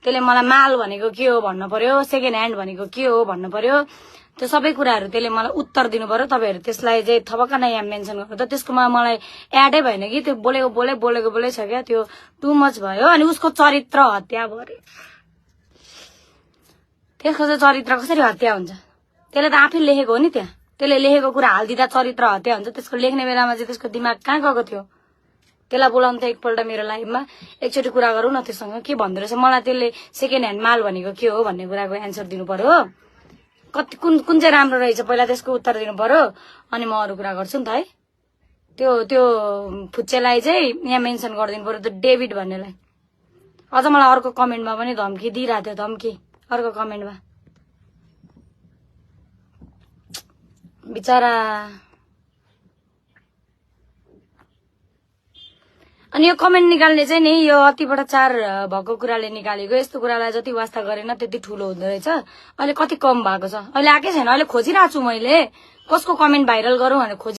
त्यसले मलाई माल भनेको के हो भन्नु पर्यो, सेकेन्ड ह्यान्ड भनेको के हो भन्नु पर्यो। त्यो सबै कुराहरू त्यसले मलाई उत्तर दिनु पर्यो। तपाईहरु त्यसलाई चाहिँ थपक्क नै यहाँ मेन्सन गर्नु त। त्यसकोमा मलाई एडै भएन कि त्यो बोलेको छ क्या, त्यो टु मच भयो। अनि उसको चरित्र हत्या भयो अरे। त्यसको चाहिँ चरित्र कसरी हत्या हुन्छ? त्यसले त आफै लेखेको हो नि त्यहाँ। त्यसले लेखेको कुरा हाल्दिँदा चरित्र हत्या हुन्छ। त्यसको लेख्ने बेलामा चाहिँ त्यसको दिमाग कहाँ गएको थियो? त्यसलाई बोलाउनु त एकपल्ट मेरो लाइभमा एकचोटि कुरा गरौँ न त्योसँग, के भन्दो रहेछ। मलाई त्यसले सेकेन्ड ह्यान्ड माल भनेको के हो भन्ने कुराको एन्सर दिनु पर्यो। कति कुन चाहिँ राम्रो रहेछ पहिला त्यसको उत्तर दिनु पर्यो। अनि म अरू कुरा गर्छु नि त है। त्यो फुच्चेलाई चाहिँ यहाँ मेन्सन गरिदिनु पर्यो, त्यो डेभिड भन्नेलाई। अझ मलाई अर्को कमेन्टमा पनि धम्की दिइरहेको थियो, धम्की अर्को कमेन्टमा। बिचरा। अनि यो कमेन्ट निकाल्ने चाहिँ नि यो अति बडा चार भएको कुराले निकालेको। यस्तो कुरालाई जति वास्ता गरेन त्यति ठुलो हुँदो रहेछ। अहिले कति कम भएको छ, अहिले आएकै छैन। अहिले खोजिरहेको छु मैले कसको कमेन्ट भाइरल गरौँ भनेर